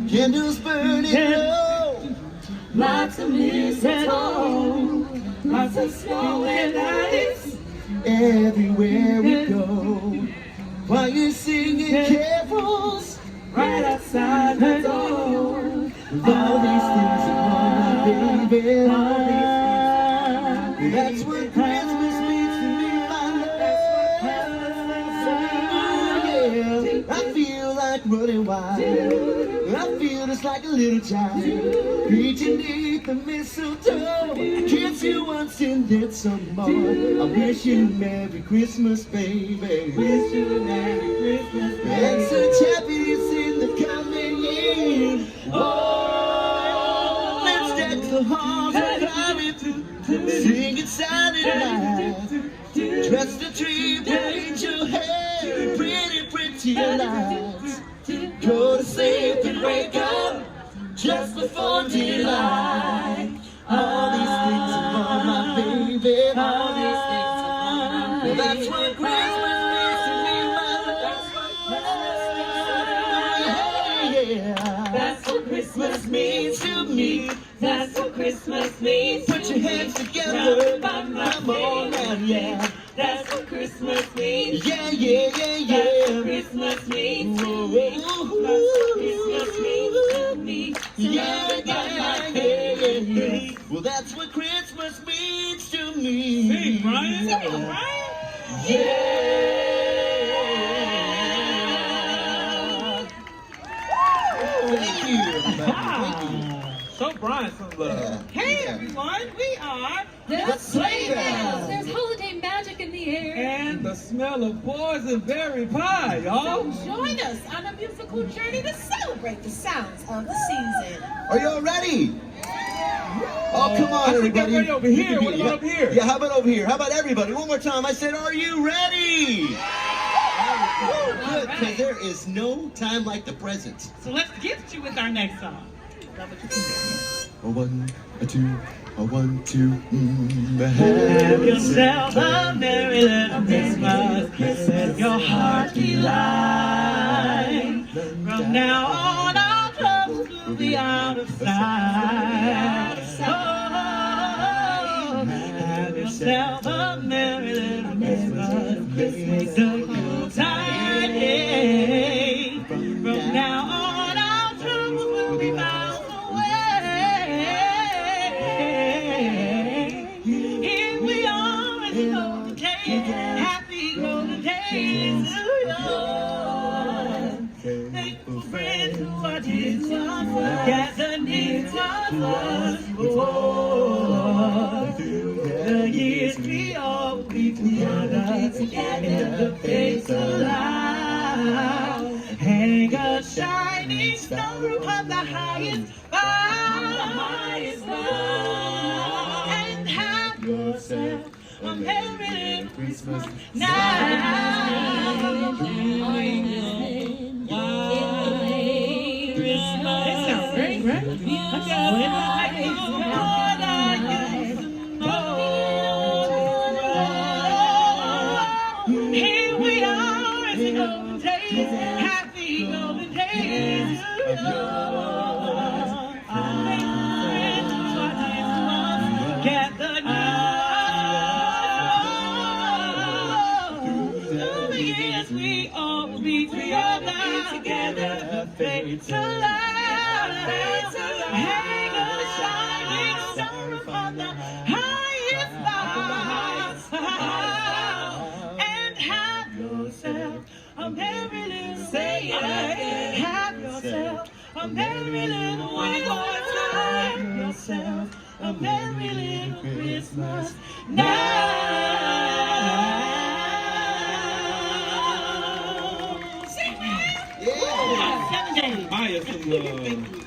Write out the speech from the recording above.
Candles burning low, lots of mistletoe, lots of snow and ice everywhere we go. While you're singing carols right outside the door, all these things upon my baby. That's what Christmas means to me, my love. Yeah, I feel like running wild. I feel just like a little child, reaching beneath the mistletoe. Kiss you once and then some more. I wish you a Merry Christmas, baby. Wish you a Merry Christmas, baby. And such happiness in the coming year. Oh, let's deck the halls and carry through, sing it silent night. Dress the tree, paint your hair, pretty, pretty lights. Go to sleep and wake up just before daylight. All these things are for my baby. All these things are for my baby. That's what Christmas means to me, my love. That's what Christmas means to me. That's what Christmas means. Put your hands together. Come on now, yeah. That's what Christmas means. Yeah, yeah, yeah, yeah. That's what Christmas means to me. That's what Christmas means to me. Yeah, yeah, yeah, yeah. Well, that's what Christmas means to me. Hey, Brian. Yeah. Come on, Brian. Yeah. Thank you, everybody. Thank you. Show Brian some love. Hey everyone, we are The Sleigh Bells. There's holiday magic in the air. And the smell of boysenberry pie, y'all. join us on a musical journey to celebrate the sounds of the season. Are y'all ready? Oh, come on, I think everybody. I'm ready over here. What about over here? Yeah, how about over here? How about everybody? One more time. I said, are you ready? Good, because there is no time like the present. So let's gift you with our next song. Love what you can do. A one, a two, a 1, 2, Have yourself a merry little Christmas. Let your heart be light. From now on, our troubles will be out of sight. Oh, have yourself a merry little Christmas. Make the Yuletide day. From now on, our troubles will be miles away. Here we are in the golden days, happy golden days of yore. Thankful friends who are dear to us, gather near to us. Oh, the years we all be together, in the face of life. Hang a shining star upon the highest bough, and have yourself a merry Christmas night. Christmas. It sounds great, right? Here we are in the golden days, happy golden days of yore. Friends who are dear to us, gather now. Through the years we all will be together, faith to life. Hang a shining star upon the highest bough. a merry little say it again. Have yourself a merry little one more time. Yourself a merry little Christmas now. Sing it. Yeah. 7 days. Buy us some